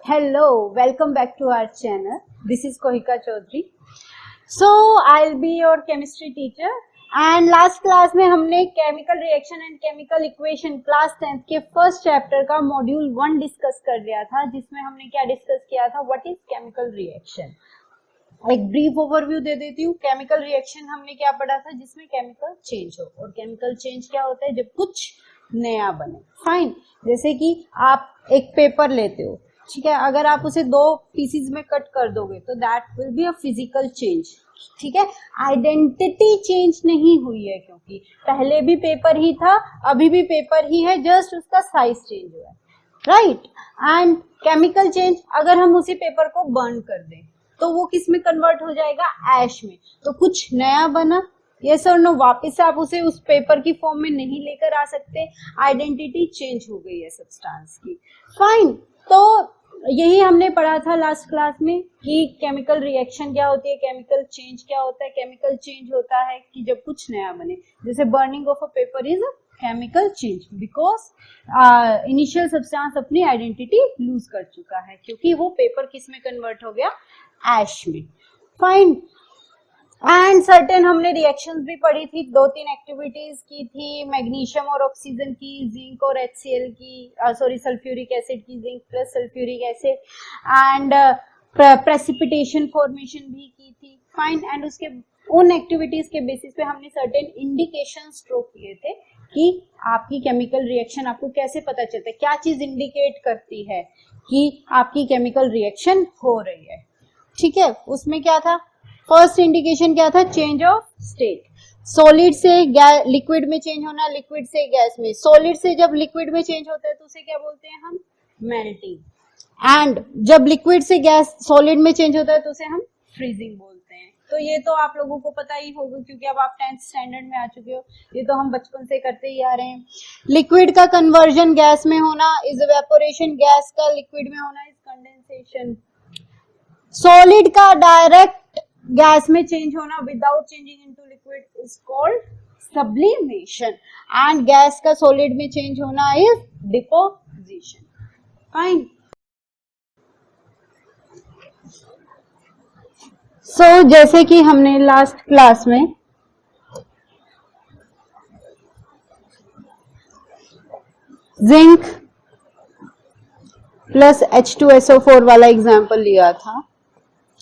Hello, welcome back to our channel. This is Kohika Chaudhary. So, I'll be your chemistry teacher. And last class में हमने chemical reaction and chemical equation class 10th के first chapter का module 1 discuss कर लिया था, जिसमें हमने क्या डिस्कस किया था, व्हाट इज केमिकल रिएक्शन। एक ब्रीफ ओवरव्यू दे देती हूँ। केमिकल रिएक्शन हमने क्या पढ़ा था, जिसमें केमिकल चेंज हो, और केमिकल चेंज क्या होता है, जब कुछ नया बने। फाइन, जैसे कि आप एक पेपर लेते हो, ठीक है, अगर आप उसे 2 पीसेस में कट कर दोगे तो that will be a physical change, ठीक है। आइडेंटिटी चेंज नहीं हुई है, क्योंकि पहले भी पेपर ही था, अभी भी पेपर ही है, जस्ट उसका साइज चेंज हुआ है, राइट। एंड केमिकल चेंज, अगर हम उसी पेपर को बर्न कर दें तो वो किस में कन्वर्ट हो जाएगा, ऐश में। तो कुछ नया बना, यस और नो, वापस से आप उसे उस पेपर की फॉर्म में नहीं लेकर आ सकते, आइडेंटिटी चेंज हो गई है सब्सटेंस की। फाइन, तो यही हमने पढ़ा था लास्ट क्लास में कि केमिकल रिएक्शन क्या होती है, केमिकल चेंज क्या होता है। केमिकल चेंज होता है कि जब कुछ नया बने, जैसे burning of a paper is a chemical change, because initial substance अपनी आइडेंटिटी लूज कर चुका है, क्योंकि वो पेपर किस में कन्वर्ट हो गया, ऐश में। फाइन, एंड सर्टेन हमने रिएक्शंस भी पढ़ी थी, 2-3 एक्टिविटीज की थी, मैग्नीशियम और ऑक्सीजन की, जिंक और HCl की, सॉरी सल्फ्यूरिक एसिड की, zinc plus sulphuric acid, and precipitation formation भी की थी। फाइन, एंड उसके उन एक्टिविटीज के बेसिस पे हमने सर्टेन इंडिकेशंस ड्रॉ किए थे कि आपकी केमिकल रिएक्शन, आपको कैसे पता चलता है, क्या चीज इंडिकेट करती है कि आपकी केमिकल रिएक्शन हो रही है, ठीक है। उसमें क्या था, फर्स्ट इंडिकेशन क्या था, चेंज ऑफ स्टेट, सॉलिड से लिक्विड में चेंज होना, लिक्विड से गैस में। सॉलिड से जब लिक्विड में चेंज होता है तो उसे क्या बोलते हैं हम, मेल्टिंग। एंड जब लिक्विड से गैस सॉलिड में चेंज होता है तो उसे हम फ्रीजिंग बोलते हैं। तो ये तो आप लोगों को पता ही होगा, क्योंकि अब आप 10th स्टैंडर्ड में आ चुके हो, ये तो हम बचपन से करते ही आ रहे हैं। लिक्विड का कन्वर्जन गैस में होना इज इवेपोरेशन, गैस का लिक्विड में होना इज कंडेंसेशन। सॉलिड का डायरेक्ट गैस में चेंज होना without changing into liquid is called sublimation, and gas का सॉलिड में चेंज होना इज डिपोजिशन। फाइन, सो जैसे कि हमने लास्ट क्लास में जिंक प्लस H2SO4 वाला एग्जांपल लिया था,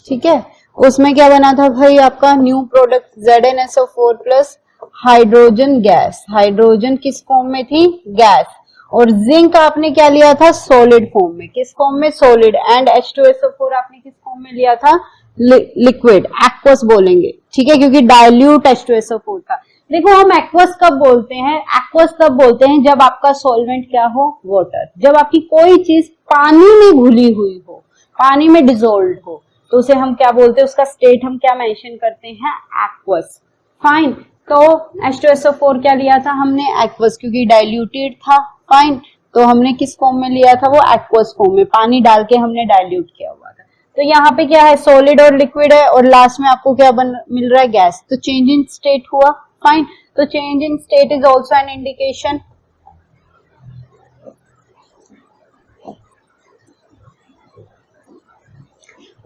ठीक है। उसमें क्या बना था भाई, आपका new product ZnSO4 plus hydrogen gas. Hydrogen किस फॉर्म में थी, गैस, और जिंक आपने क्या लिया था, सॉलिड फॉर्म में। किस फॉर्म में, सॉलिड। एंड H2SO4 आपने किस फॉर्म में लिया था, लिक्विड, एक्वस बोलेंगे, ठीक है, क्योंकि डाइल्यूट H2SO4 था। देखो, हम एक्वस कब बोलते हैं, एक्वस तब बोलते हैं जब आपका सॉल्वेंट क्या हो, वाटर। जब आपकी कोई चीज पानी में घुली हुई हो, पानी में डिसॉल्व हो, तो उसे हम क्या बोलते हैं, उसका स्टेट हम क्या मेंशन करते हैं, एक्वस। फाइन, तो H2SO4 क्या लिया था हमने, एक्वस, क्योंकि डाइल्यूटेड था। फाइन, तो हमने किस फॉर्म में लिया था, वो एक्वस फॉर्म में, पानी डाल के हमने डाइल्यूट किया हुआ था। तो यहाँ पे क्या है, सॉलिड और लिक्विड है, और लास्ट में आपको क्या मिल रहा है, गैस। तो चेंज इन स्टेट हुआ। फाइन, तो change in state is also an indication.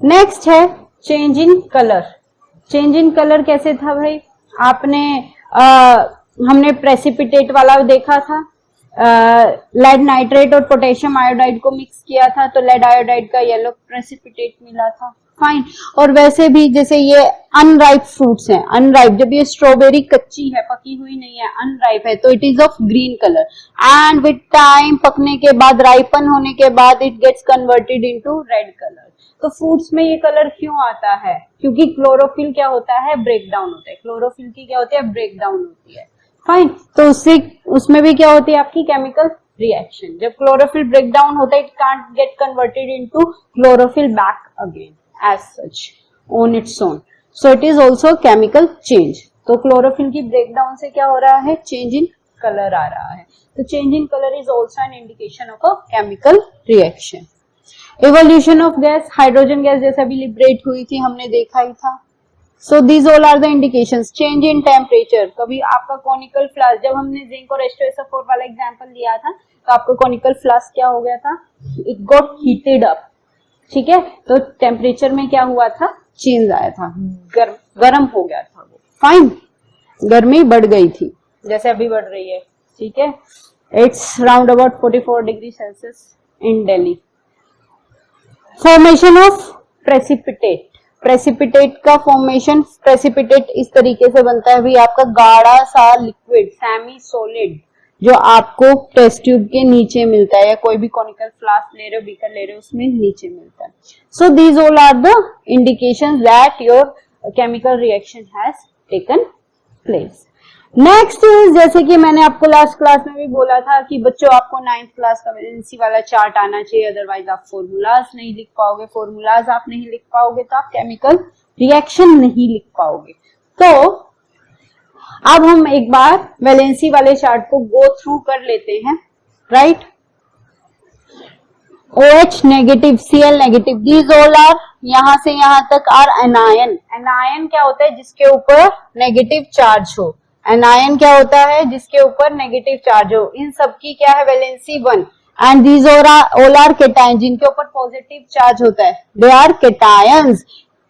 Next है change in colour. Change in colour कैसे था भाई, आपने हमने प्रेसिपिटेट वाला देखा था, लेड नाइट्रेट और पोटेशियम आयोडाइड को मिक्स किया था, तो लेड आयोडाइड का येलो प्रेसिपिटेट मिला था। फाइन, और वैसे भी जैसे ये अनराइप फ्रूट्स हैं, अनराइप, जब ये स्ट्रॉबेरी कच्ची है, पकी हुई नहीं है, अनराइप है, तो it is of green colour, and with time पकने के बाद, राइपन होने के बाद, it gets converted into red colour. तो फ्रूट्स में ये कलर क्यों आता है, क्योंकि क्लोरोफिल क्या होता है, ब्रेक डाउन होता है। क्लोरोफिल की क्या होती है, ब्रेक डाउन होती है। फाइन, तो उसमें भी क्या होती है आपकी केमिकल रिएक्शन। जब क्लोरोफिल ब्रेक डाउन होता है, it can't get converted into chlorophyll back again as such on its own, so it is also chemical change. तो क्लोरोफिल की ब्रेक डाउन से क्या हो रहा है, चेंज इन कलर आ रहा है। तो change in colour is also an indication of a chemical reaction. Evolution of gas, hydrogen gas जैसे अभी लिबरेट हुई थी, हमने देखा ही था। So these all are the indications. Change in temperature, कभी आपका कॉनिकल फ्लास्क, जब हमने जिंक और H2SO4 वाला एग्जांपल लिया था, तो आपका कॉनिकल फ्लास्क क्या हो गया था, इट गॉट हीटेड अप, ठीक है, तो टेम्परेचर में क्या हुआ था, चेंज आया था, गर्म हो गया था वो, फाइन, गर्मी बढ़ गई थी जैसे अभी बढ़ रही है, ठीक है। It's round about 44 degree Celsius in Delhi. Formation of precipitate, precipitate का फॉर्मेशन, प्रेसिपिटेट इस तरीके से बनता है भी, आपका गाढ़ा सा लिक्विड सेमी सॉलिड जो आपको टेस्ट ट्यूब के नीचे मिलता है, या कोई भी कॉनिकल फ्लास्क ले रहे हो, बीकर ले रहे हो, उसमें नीचे मिलता है। So these all are the indications that your chemical reaction has taken place. Next is, जैसे कि मैंने आपको लास्ट क्लास में भी बोला था कि बच्चों आपको 9th क्लास का वैलेंसी वाला चार्ट आना चाहिए, अदरवाइज आप फॉर्मूलाज नहीं लिख पाओगे, फॉर्मूलाज आप नहीं लिख पाओगे तो आप केमिकल रिएक्शन नहीं लिख पाओगे। तो अब हम एक बार वैलेंसी वाले चार्ट को गो थ्रू कर लेते हैं, right. OH negative, Cl negative, these all are, यहां से यहां तक आर एनायन। एनायन क्या होता है, जिसके ऊपर नेगेटिव चार्ज हो, एनायन क्या होता है, जिसके ऊपर नेगेटिव चार्ज हो। इन सबकी क्या है, valency 1, and these all are cation, जिनके ऊपर पॉजिटिव चार्ज होता है, दे आर केटायंस,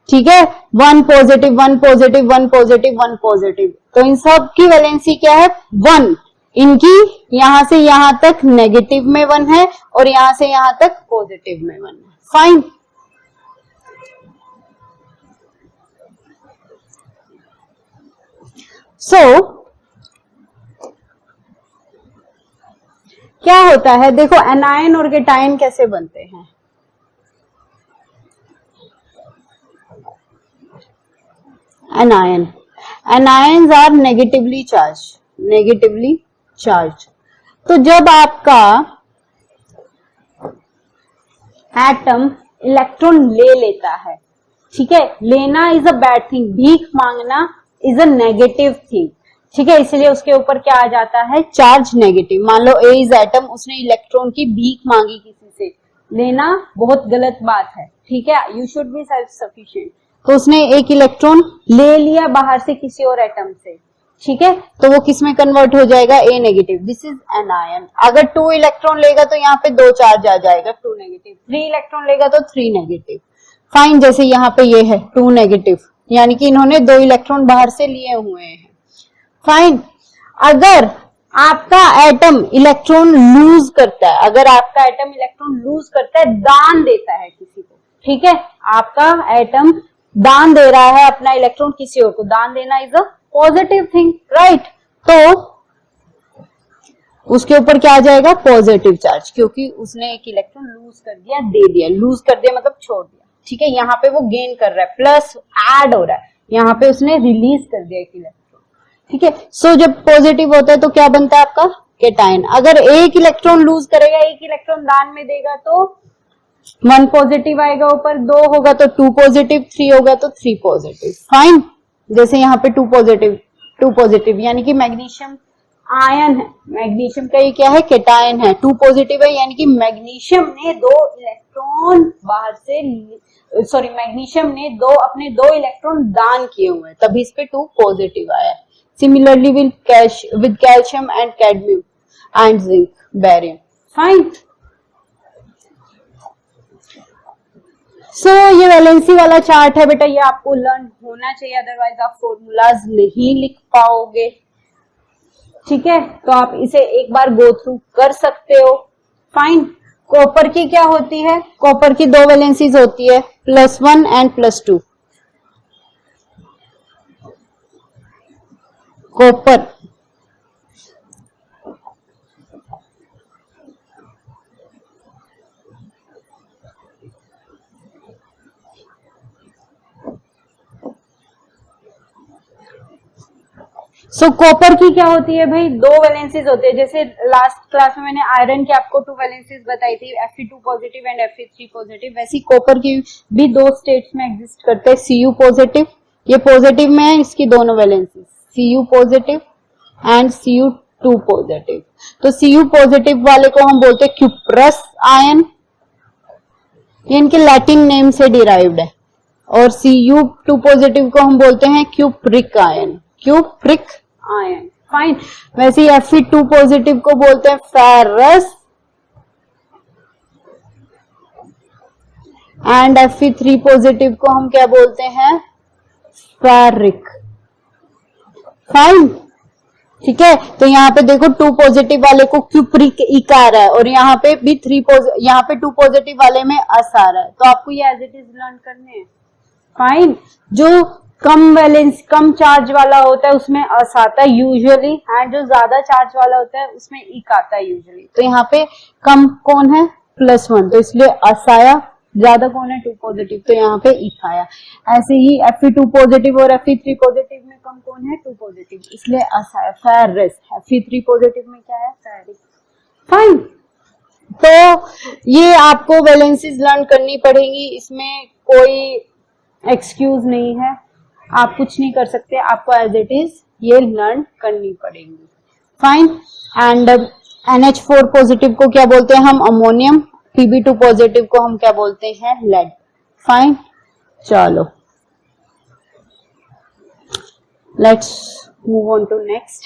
ठीक है। 1 पॉजिटिव 1 पॉजिटिव 1 पॉजिटिव 1 पॉजिटिव, तो इन सब की वैलेंसी क्या है, 1। इनकी यहां से यहां तक नेगेटिव में 1 है और यहां से यहां तक पॉजिटिव में 1 है, फाइन। सो क्या होता है, देखो एनायन और केटायन कैसे बनते हैं। एनायंस आर नेगेटिवली चार्ज, तो जब आपका एटम इलेक्ट्रॉन ले लेता है, ठीक है, लेना इज अ बैड थिंग, भीख मांगना इज अ नेगेटिव थिंग, ठीक है, इसलिए उसके ऊपर क्या आ जाता है, चार्ज नेगेटिव। मान लो ए इज एटम, उसने इलेक्ट्रॉन की भीख मांगी किसी से, लेना बहुत गलत बात है, ठीक है, you should be self sufficient. तो उसने एक इलेक्ट्रॉन ले लिया बाहर से किसी और एटम से, ठीक है, तो वो किस में कन्वर्ट हो जाएगा, ए नेगेटिव, दिस इज एनायन। अगर 2 इलेक्ट्रॉन लेगा तो यहाँ पे 2 चार्ज आ जाएगा, 2 नेगेटिव, 3 इलेक्ट्रॉन लेगा तो 3 नेगेटिव, फाइन। जैसे यहाँ पे ये है 2 नेगेटिव, यानी कि इन्होंने 2 इलेक्ट्रॉन बाहर से लिए हुए हैं, फाइन। अगर आपका एटम इलेक्ट्रॉन लूज करता है, अगर आपका एटम इलेक्ट्रॉन लूज करता है, दान देता है किसी को, ठीक है, आपका एटम दान दे रहा है अपना इलेक्ट्रॉन किसी और को, दान देना is a positive thing, right. तो उसके ऊपर क्या आ जाएगा, पॉजिटिव चार्ज, क्योंकि उसने एक इलेक्ट्रॉन लूज कर दिया, दे दिया, लूज कर दिया मतलब छोड़ दिया, ठीक है, यहाँ पे वो गेन कर रहा है, प्लस ऐड हो रहा है, यहाँ पे उसने रिलीज कर दिया एक इलेक्ट्रॉन, ठीक है। सो जब पॉजिटिव होता है तो क्या बनता है आपका, केटायन। अगर एक इलेक्ट्रॉन लूज करेगा, एक इलेक्ट्रॉन दान में देगा तो 1 पॉजिटिव आएगा ऊपर, 2 होगा तो 2 पॉजिटिव, 3 होगा तो 3 पॉजिटिव, फाइन। जैसे यहाँ पे 2 पॉजिटिव, यानी कि मैग्नीशियम आयन है, मैग्नीशियम का ये क्या है, केटायन है, 2 पॉजिटिव है, यानी कि मैग्नीशियम ने 2 इलेक्ट्रॉन बाहर से, सॉरी, मैग्नीशियम ने अपने 2 इलेक्ट्रॉन दान किए हुए हैं, तभी इस पे 2 पॉजिटिव आया है। Similarly with calcium and cadmium and zinc, barium, fine. So ये वैलेंसी वाला चार्ट है बेटा, ये आपको लर्न होना चाहिए, अदरवाइज आप फॉर्मूलाज नहीं लिख पाओगे, ठीक है। तो आप इसे एक बार गो थ्रू कर सकते हो, फाइन। कॉपर की क्या होती है, कॉपर की 2 वैलेंसीज होती है, +1 एंड +2। कॉपर सो कॉपर की क्या होती है भाई, 2 वैलेंसीज होती है। जैसे लास्ट क्लास में मैंने आयरन की आपको 2 वैलेंसीज बताई थी, Fe2 positive and Fe3 positive, वैसी कॉपर की भी 2 स्टेट्स में एग्जिस्ट करते हैं, Cu पॉजिटिव, ये पॉजिटिव में है, इसकी दोनों valencies Cu positive and Cu2 positive. तो Cu पॉजिटिव वाले को हम बोलते हैं क्यूप्रस आयन, ये इनके लैटिन नेम से डिराइव्ड है, और Cu2 पॉजिटिव को हम बोलते हैं cupric ion, cupric ion, fine. वैसे ही Fe2 पॉजिटिव को बोलते हैं फेरस एंड Fe3 पॉजिटिव को हम क्या बोलते हैं, फेरिक। फाइन, ठीक है। तो यहाँ पे देखो 2 पॉजिटिव वाले को क्यूप्रिक इक आ रहा है और यहाँ पे भी 3 यहाँ पे 2 पॉजिटिव वाले में अस आ रहा है, तो आपको ये एज इट इज लर्न करने हैं। फाइन, जो कम वैलेंस कम चार्ज वाला होता है उसमें अस आता है यूजुअली, एंड जो ज्यादा चार्ज वाला होता है उसमें इक आता है यूजुअली। तो यहाँ पे कम कौन है, +1, तो इसलिए अस आया। ज्यादा कौन है, 2 पॉजिटिव, तो यहाँ पे इक आया। ऐसे ही Fe2 पॉजिटिव और Fe3 पॉजिटिव में कम कौन है, 2 पॉजिटिव, इसलिए अस आया, फेरिस। Fe3 पॉजिटिव में क्या है, फेरिक। फाइन, तो ये आपको वैलेंसीज लर्न करनी पड़ेगी, इसमें कोई एक्सक्यूज नहीं है, आप कुछ नहीं कर सकते, आपको एज इट इज ये लर्न करनी पड़ेगी। फाइन, एंड NH4 पॉजिटिव को क्या बोलते हैं हम, अमोनियम। Pb2 पॉजिटिव को हम क्या बोलते हैं, लेड। फाइन, चलो let's move on to next,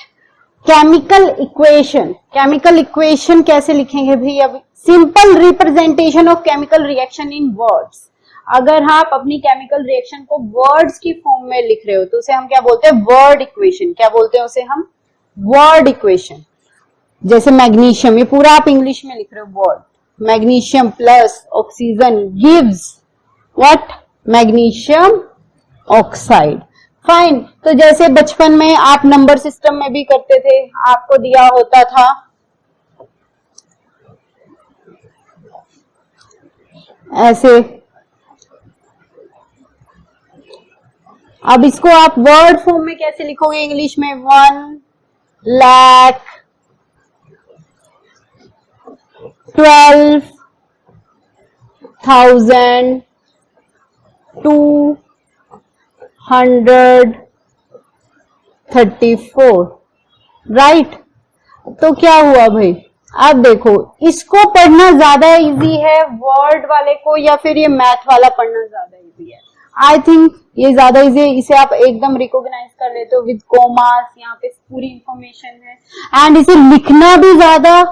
chemical equation. Chemical equation कैसे लिखेंगे भाई, अब simple representation of chemical reaction in words. अगर आप अपनी केमिकल रिएक्शन को वर्ड्स की फॉर्म में लिख रहे हो तो उसे हम क्या बोलते हैं, वर्ड इक्वेशन। क्या बोलते हैं उसे हम, वर्ड इक्वेशन। जैसे मैग्नीशियम, ये पूरा आप इंग्लिश में लिख रहे हो, word. Magnesium plus oxygen gives what, magnesium oxide. Fine, तो जैसे बचपन में आप नंबर सिस्टम में भी करते थे, आपको दिया होता था ऐसे, अब इसको आप वर्ड फॉर्म में कैसे लिखोगे इंग्लिश में, 1,12,234, राइट। तो क्या हुआ भाई, अब देखो इसको पढ़ना ज्यादा इजी है वर्ड वाले को, या फिर ये मैथ वाला पढ़ना ज्यादा इजी है? आई थिंक ये ज्यादा इजी है, इसे आप एकदम रिकॉग्नाइज कर लेते हो विद कोमास, यहाँ पे पूरी इंफॉर्मेशन है, एंड इसे लिखना भी ज्यादा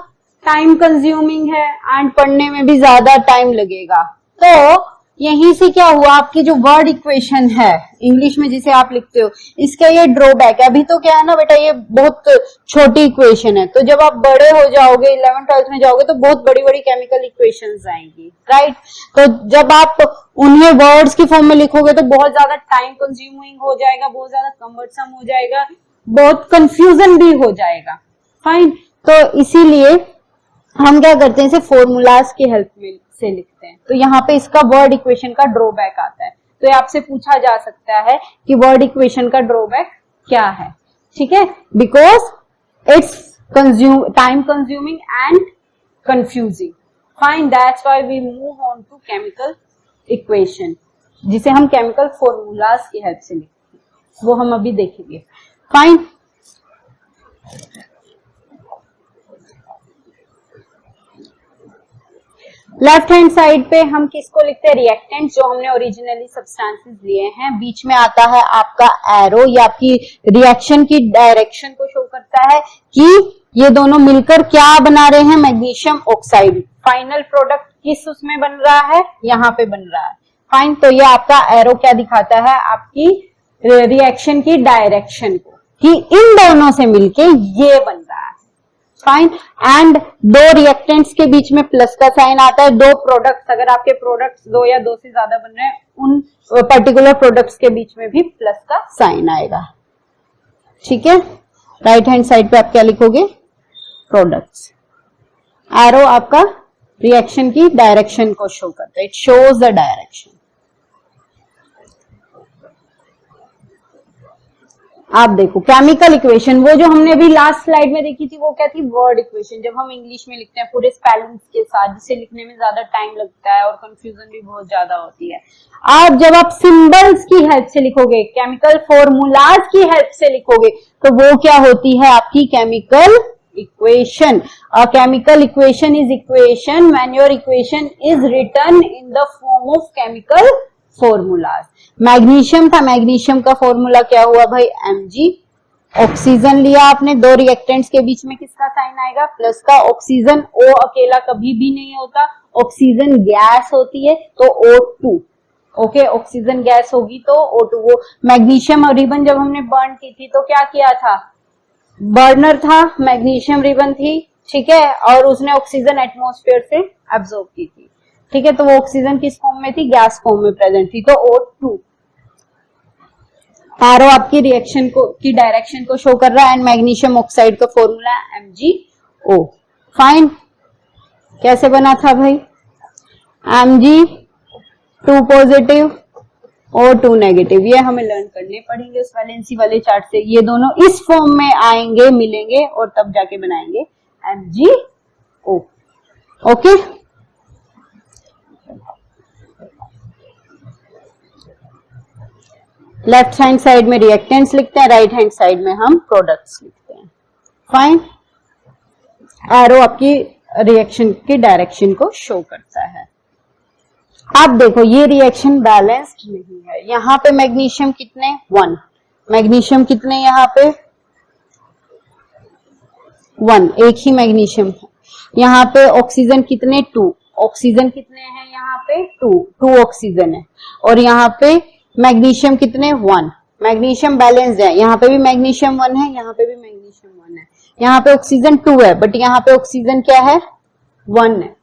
टाइम कंज्यूमिंग है एंड पढ़ने में भी ज्यादा टाइम लगेगा। तो यहीं से क्या हुआ, आपकी जो वर्ड इक्वेशन है इंग्लिश में जिसे आप लिखते हो, इसका ये ड्रॉबैक है। अभी तो क्या है ना बेटा, ये बहुत छोटी इक्वेशन है, तो जब आप बड़े हो जाओगे 11th 12th में जाओगे तो बहुत बड़ी बड़ी केमिकल इक्वेशंस आएंगी, राइट। तो जब आप उन्हें वर्ड्स की फॉर्म में लिखोगे तो बहुत ज्यादा टाइम कंज्यूमिंग हो जाएगा, बहुत ज्यादा कम्बर्सम हो जाएगा, बहुत कंफ्यूजन भी हो जाएगा। फाइन, तो इसीलिए हम क्या करते हैं, इसे फॉर्मूलाज की हेल्प में से लिखते हैं। तो यहाँ पे इसका वर्ड इक्वेशन का ड्रॉबैक आता है, तो ये आपसे पूछा जा सकता है कि वर्ड इक्वेशन का ड्रॉबैक क्या है, ठीक है, because it's time consuming and confusing. Fine, that's why we move on to chemical equation, जिसे हम केमिकल फॉर्मूलाज की हेल्प से लिखते हैं, वो हम अभी देखेंगे। फाइन, लेफ्ट हैंड साइड पे हम किसको लिखते हैं, रिएक्टेंट, जो हमने ओरिजिनली सब्सटेंसेस लिए हैं। बीच में आता है आपका एरो, ये आपकी रिएक्शन की डायरेक्शन को शो करता है कि ये दोनों मिलकर क्या बना रहे हैं, मैग्नीशियम ऑक्साइड। फाइनल प्रोडक्ट किस उसमें बन रहा है, यहाँ पे बन रहा है। फाइन, तो ये आपका एरो क्या दिखाता है, आपकी रिएक्शन की डायरेक्शन को, कि इन दोनों से मिलके ये बन रहा है। फाइन, एंड दो रिएक्टेंट्स के बीच में प्लस का साइन आता है। दो प्रोडक्ट्स, अगर आपके प्रोडक्ट्स 2 या 2 से ज्यादा बन रहे हैं, उन पर्टिकुलर प्रोडक्ट्स के बीच में भी प्लस का साइन आएगा, ठीक है। राइट हैंड साइड पे आप क्या लिखोगे, प्रोडक्ट्स। एरो आपका रिएक्शन की डायरेक्शन को शो करता है, इट शोज द डायरेक्शन। आप देखो केमिकल इक्वेशन, वो जो हमने अभी लास्ट स्लाइड में देखी थी वो क्या थी, वर्ड इक्वेशन, जब हम इंग्लिश में लिखते हैं पूरे स्पेलिंग्स के साथ, जिसे लिखने में ज्यादा टाइम लगता है और कंफ्यूजन भी बहुत ज्यादा होती है। आप जब आप सिंबल्स की हेल्प से लिखोगे, केमिकल फॉर्मूलाज की हेल्प से लिखोगे, तो वो क्या होती है, आपकी chemical equation. A chemical equation is equation when your equation is written in the form of chemical formulas. Magnesium था, मैग्नीशियम का फॉर्मूला क्या हुआ भाई, Mg। ऑक्सीजन लिया आपने, दो रिएक्टेंट्स के बीच में किसका साइन आएगा, प्लस का। ऑक्सीजन O अकेला कभी भी नहीं होता, ऑक्सीजन गैस होती है तो O2, ओके, ऑक्सीजन गैस होगी तो O2। वो मैग्नीशियम रिबन जब हमने बर्न की थी तो क्या किया था, बर्नर था, मैग्नीशियम रिबन थी, ठीक है, और उसने ऑक्सीजन एटमॉस्फेयर से एब्जॉर्ब की थी, ठीक है, तो वो ऑक्सीजन किस फॉर्म में थी, गैस फॉर्म में प्रेजेंट थी, तो O2। एरो आपकी रिएक्शन को की डायरेक्शन को शो कर रहा है, एंड मैग्नीशियम ऑक्साइड का फॉर्मूला है MgO। फाइन, कैसे बना था भाई, Mg2 पॉजिटिव O2 नेगेटिव, ये हमें लर्न करने पड़ेंगे उस वैलेंसी वाले चार्ट से। ये दोनों इस फॉर्म में आएंगे, मिलेंगे और तब जाके बनाएंगे MgO, okay. Left hand side में रिएक्टेंट्स लिखते हैं, राइट हैंड साइड में हम प्रोडक्ट्स लिखते हैं। फाइन, एरो आपकी रिएक्शन की डायरेक्शन को शो करता है। अब देखो ये रिएक्शन बैलेंस्ड नहीं है, यहाँ पे मैग्नीशियम कितने 1, मैग्नीशियम कितने यहाँ पे 1, एक ही मैग्नीशियम है। यहाँ पे ऑक्सीजन कितने 2, ऑक्सीजन कितने हैं यहाँ पे 2 ऑक्सीजन है, और यहाँ पे मैग्नीशियम कितने 1, मैग्नीशियम बैलेंस्ड है, यहाँ पे भी मैग्नीशियम 1 है, यहाँ पे भी मैग्नीशियम 1 है, यहाँ पे ऑक्सीजन 2 है बट यहाँ पे ऑक्सीजन क्या है 1 है,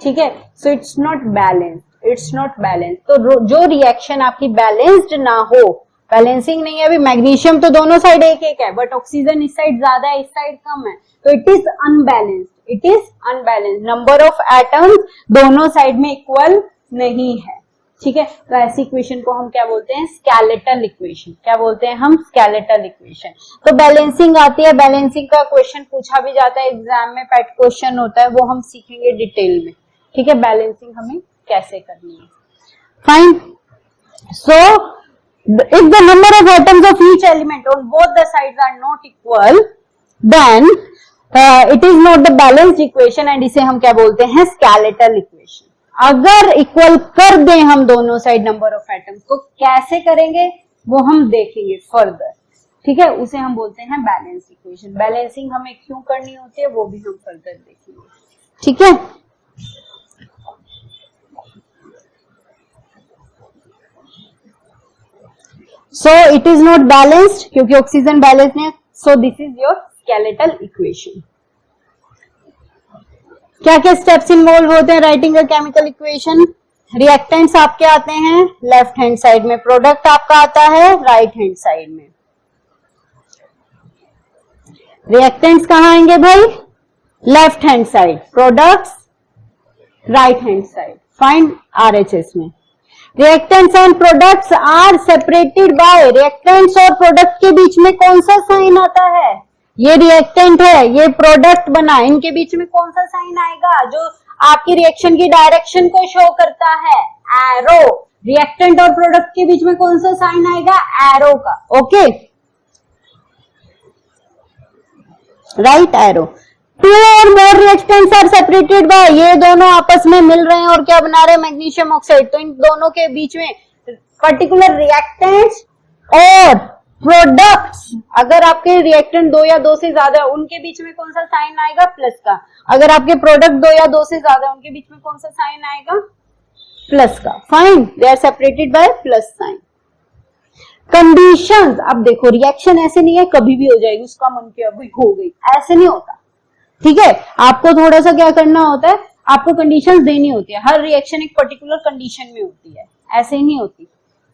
ठीक है, so it's not balanced, it's not balance. तो जो रिएक्शन आपकी बैलेंस्ड ना हो, बैलेंसिंग नहीं है, अभी मैग्नीशियम तो दोनों साइड एक एक है बट ऑक्सीजन इस साइड ज्यादा है, इस साइड कम है, तो it is unbalanced, it is unbalanced, number of atoms दोनों साइड में इक्वल नहीं है, ठीक है। तो ऐसी इक्वेशन को हम क्या बोलते हैं, स्केलेटल इक्वेशन, क्या बोलते हैं हम, स्केलेटल इक्वेशन। तो बैलेंसिंग आती है, बैलेंसिंग का क्वेश्चन पूछा भी जाता है एग्जाम में, पैट क्वेश्चन होता है, वो हम सीखेंगे डिटेल में, ठीक है, बैलेंसिंग हमें कैसे करनी है। Fine, so if the number of atoms of each element on both the sides are not equal, then it is not the balanced equation, and इसे हम क्या बोलते हैं, skeletal equation। अगर इक्वल कर दें हम दोनों साइड नंबर ऑफ एटम्स को, कैसे करेंगे वो हम देखेंगे फर्दर, ठीक है, उसे हम बोलते हैं बैलेंस इक्वेशन। बैलेंसिंग हमें क्यों करनी होती है वो भी हम फर्दर देखेंगे, ठीक है। So it is not balanced क्योंकि ऑक्सीजन बैलेंस नहीं है, so this is your skeletal equation। क्या क्या स्टेप्स इन्वॉल्व होते हैं writing a chemical equation, reactants आपके आते हैं लेफ्ट हैंड साइड में, प्रोडक्ट आपका आता है राइट हैंड साइड में। रिएक्टेंट्स कहाँ आएंगे भाई, left hand side, products right hand side, find RHS में। Reactants and products are separated by, reactants और प्रोडक्ट के बीच में कौन सा साइन आता है, ये रिएक्टेंट है, ये प्रोडक्ट बना, इनके बीच में कौन सा साइन आएगा जो आपकी रिएक्शन की डायरेक्शन को शो करता है, एरो। रिएक्टेंट और प्रोडक्ट के बीच में कौन सा साइन आएगा, एरो का, ओके, राइट एरो। टू और more reactants are separated bye, ये दोनों आपस में मिल रहे हैं और क्या बना रहे हैं, मैग्नीशियम ऑक्साइड, तो इन दोनों के बीच में पर्टिकुलर रिएक्टेंट्स और प्रोडक्ट्स, अगर आपके रिएक्टेंट 2 या 2 से ज्यादा है उनके बीच में कौन सा साइन आएगा, प्लस का। अगर आपके प्रोडक्ट 2 या 2 से ज्यादा है उनके बीच में कौन सा साइन आएगा, प्लस का। Fine, they are separated by plus sign. Conditions, अब देखो रिएक्शन ऐसे नहीं है कभी भी हो जाएगी, उसका मन किया अभी हो गई, ऐसे नहीं होता, ठीक है। आपको थोड़ा सा क्या करना होता है, आपको कंडीशंस देनी होती है, हर रिएक्शन एक पर्टिकुलर कंडीशन में होती है, ऐसे ही नहीं होती,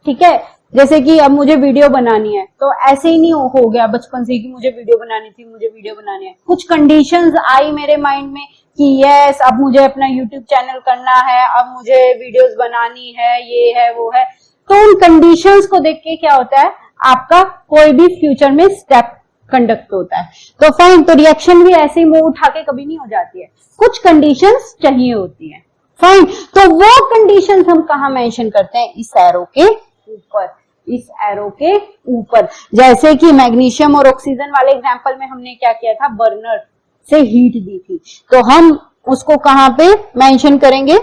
ठीक है। जैसे कि अब मुझे वीडियो बनानी है तो ऐसे ही नहीं हो गया बचपन से कि मुझे वीडियो बनानी थी, मुझे वीडियो बनानी है, कुछ कंडीशंस आई मेरे माइंड में कि यस अब मुझे अपना यूट्यूब चैनल करना है, अब मुझे वीडियोस बनानी है, ये है वो है, तो उन कंडीशंस को देख के क्या होता है, आपका कोई भी फ्यूचर में स्टेप कंडक्ट होता है। तो फाइन, तो रिएक्शन भी ऐसे ही मुंह उठा के कभी नहीं हो जाती है, कुछ कंडीशंस चाहिए होती है। फाइन, तो वो कंडीशंस हम कहाँ मेंशन करते हैं, इस एरो के ऊपर, इस एरो के ऊपर। जैसे कि मैग्नीशियम और ऑक्सीजन वाले एग्जांपल में हमने क्या किया था, बर्नर से हीट दी थी, तो हम उसको कहां पे मेंशन करेंगे,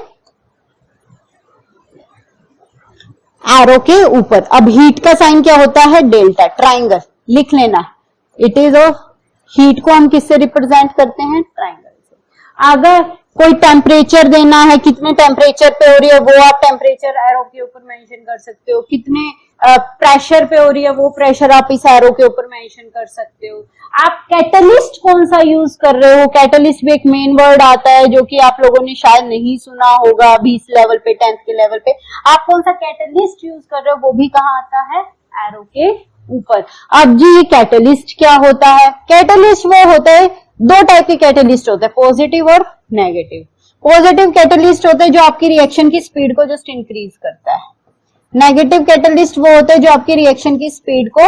एरो के ऊपर। अब हीट का साइन क्या होता है, डेल्टा, ट्राइंगल लिख लेना, इट इज ऑफ हीट को हम किससे रिप्रेजेंट करते हैं, ट्राइंगल से। अगर कोई टेम्परेचर देना है, कितने टेम्परेचर पे हो रही है वो आप टेम्परेचर एरो के ऊपर मेंशन कर सकते हो, कितने प्रेशर पे हो रही है वो प्रेशर आप इस एरो के ऊपर मेंशन कर सकते हो। आप कैटलिस्ट कौन सा यूज कर रहे हो, कैटलिस्ट भी एक मेन वर्ड आता है जो कि आप लोगों ने शायद नहीं सुना होगा अभी इस लेवल पे, 10th के लेवल पे। आप कौन सा कैटलिस्ट यूज कर रहे हो वो भी कहाँ आता है, एरो के ऊपर। अब जी ये कैटलिस्ट क्या होता है, कैटलिस्ट वो होता है, दो टाइप के कैटलिस्ट होते हैं, पॉजिटिव और नेगेटिव। पॉजिटिव कैटलिस्ट होते हैं जो आपकी रिएक्शन की स्पीड को जस्ट इंक्रीज करता है, नेगेटिव कैटलिस्ट वो होते हैं जो आपकी रिएक्शन की स्पीड को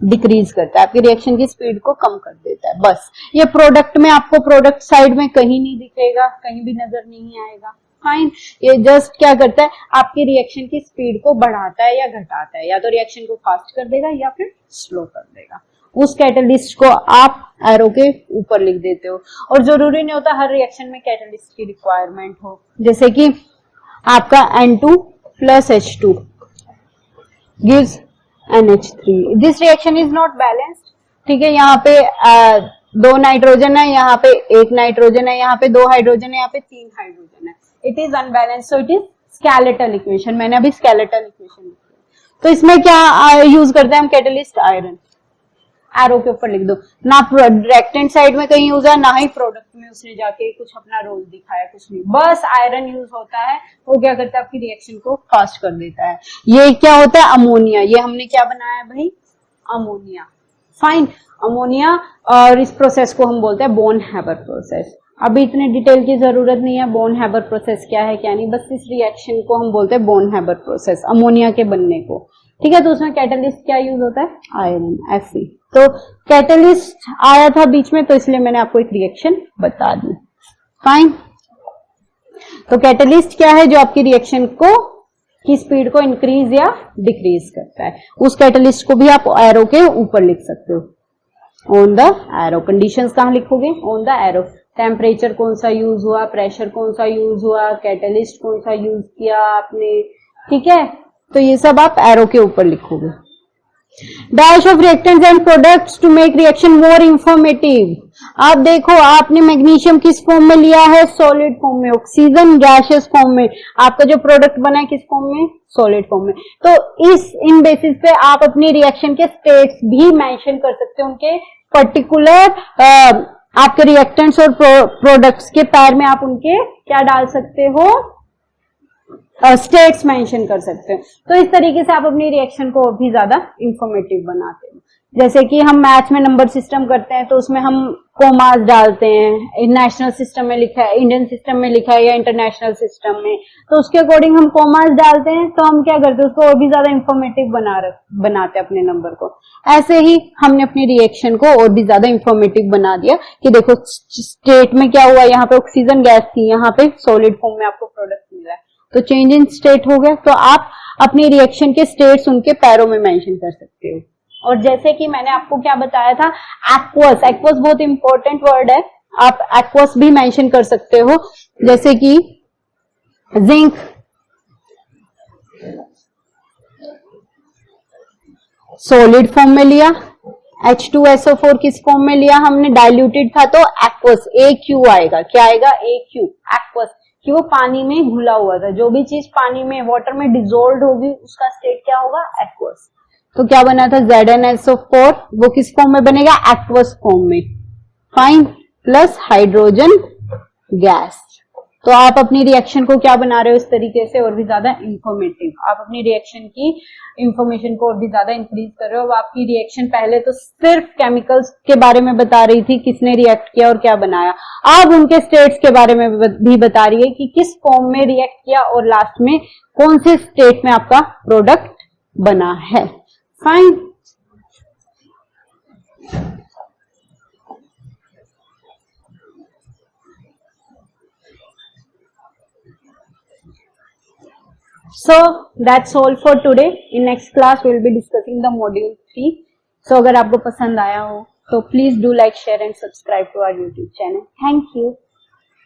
डिक्रीज करता है, आपकी रिएक्शन की स्पीड को कम कर देता है। बस ये प्रोडक्ट में आपको प्रोडक्ट साइड में कहीं नहीं दिखेगा, कहीं भी नजर नहीं आएगा, फाइन। ये जस्ट क्या करता है, आपकी रिएक्शन की स्पीड को बढ़ाता है या घटाता है, या तो रिएक्शन को फास्ट कर देगा या फिर स्लो कर देगा। उस कैटलिस्ट को आप एरो के ऊपर लिख देते हो। और जरूरी नहीं होता हर रिएक्शन में कैटलिस्ट की रिक्वायरमेंट हो, जैसे कि आपका N2 plus H2 gives NH3, this reaction is not balanced, ठीक है। यहाँ पे दो नाइट्रोजन है, यहाँ पे एक नाइट्रोजन है, यहाँ पे दो हाइड्रोजन है, यहाँ पे तीन हाइड्रोजन है, it is unbalanced, so it is skeletal equation. मैंने अभी स्केलेटल इक्वेशन लिखी। तो इसमें क्या यूज करते हैं हम, कैटलिस्ट आयरन, एरो के ऊपर लिख दो। ना रिएक्टेंट साइड में कहीं यूज है, ना ही प्रोडक्ट में उसने जाके कुछ अपना रोल दिखाया, कुछ नहीं, बस आयरन यूज होता है। वो क्या करता है, आपकी रिएक्शन को फास्ट कर देता है। ये क्या होता है, अमोनिया, ये हमने क्या बनाया भाई, अमोनिया, फाइन, अमोनिया। और इस प्रोसेस को हम बोलते हैं बोन हैबर प्रोसेस। अभी इतने डिटेल की जरूरत नहीं है, बोन हैबर प्रोसेस क्या है क्या नहीं, बस इस रिएक्शन को हम बोलते हैं बोन हैबर प्रोसेस, अमोनिया के बनने को, ठीक है। तो उसमें कैटलिस्ट क्या यूज होता है, आयरन, Fe। तो कैटलिस्ट आया था बीच में, तो इसलिए मैंने आपको एक रिएक्शन बता दी, फाइन। तो कैटलिस्ट क्या है, जो आपकी रिएक्शन को की स्पीड को इंक्रीज या डिक्रीज करता है। उस कैटलिस्ट को भी आप एरो के ऊपर लिख सकते हो, ऑन द एरो। कंडीशंस कहाँ लिखोगे, ऑन द एरो। टेम्परेचर कौन सा यूज हुआ, प्रेशर कौन सा यूज हुआ, कैटलिस्ट कौन सा यूज किया आपने, ठीक है। तो ये सब आप एरो के ऊपर लिखोगे। Dash of reactants and products to make reaction more informative. आप देखो, आपने मैग्नीशियम किस फॉर्म में लिया है, सॉलिड फॉर्म में, ऑक्सीजन गैसियस फॉर्म में, आपका जो प्रोडक्ट बना है किस फॉर्म में, सॉलिड फॉर्म में। तो इन बेसिस पे आप अपनी रिएक्शन के स्टेट्स भी मेंशन कर सकते हो, उनके पर्टिकुलर आपके रिएक्टेंट्स और प्रोडक्ट्स के पैर में आप उनके क्या डाल सकते हो, स्टेट्स मेंशन कर सकते हैं। तो इस तरीके से आप अपनी रिएक्शन को और भी ज्यादा इंफॉर्मेटिव बनाते हैं। जैसे कि हम मैथ्स में नंबर सिस्टम करते हैं, तो उसमें हम कोमास डालते हैं, नेशनल सिस्टम में लिखा है, इंडियन सिस्टम में लिखा है या इंटरनेशनल सिस्टम में, तो उसके अकॉर्डिंग हम कोमास डालते हैं। तो हम क्या करते हैं, उसको और भी ज्यादा इंफॉर्मेटिव बनाते हैं अपने नंबर को। ऐसे ही हमने अपनी रिएक्शन को और भी ज्यादा इंफॉर्मेटिव बना दिया कि देखो स्टेट में क्या हुआ, यहाँ पे ऑक्सीजन गैस थी, यहाँ पे सॉलिड फॉर्म में आपको प्रोडक्ट मिला है, तो चेंज इन स्टेट हो गया। तो आप अपनी रिएक्शन के स्टेट्स उनके पैरों में मेंशन कर सकते हो। और जैसे कि मैंने आपको क्या बताया था, एक्वस, एक्वस बहुत इंपॉर्टेंट वर्ड है, आप एक्वस भी मेंशन कर सकते हो। जैसे कि जिंक, सॉलिड फॉर्म में लिया, H2SO4 किस फॉर्म में लिया हमने, डाइल्यूटेड था, तो एक्वस, AQ आएगा, क्या आएगा, AQ, एक्वस, कि वो पानी में घुला हुआ था। जो भी चीज पानी में, वाटर में डिजोल्व होगी, उसका स्टेट क्या होगा, एक्वस। तो क्या बना था, ZnSO4, वो किस फॉर्म में बनेगा, एक्वस फॉर्म में, फाइन, प्लस हाइड्रोजन गैस। तो आप अपनी रिएक्शन को क्या बना रहे हो, इस तरीके से और भी ज्यादा इंफॉर्मेटिव, आप अपनी रिएक्शन की इंफॉर्मेशन को और भी ज्यादा इंक्रीज कर रहे हो। अब आपकी रिएक्शन पहले तो सिर्फ केमिकल्स के बारे में बता रही थी, किसने रिएक्ट किया और क्या बनाया, अब उनके स्टेट्स के बारे में भी बता रही है कि किस फॉर्म में रिएक्ट किया और लास्ट में कौन से स्टेट में आपका प्रोडक्ट बना है, fine. So that's all for today. In next class we will be discussing the module 3. So अगर आपको पसंद आया हो तो please do like, share and subscribe to our YouTube channel. Thank you.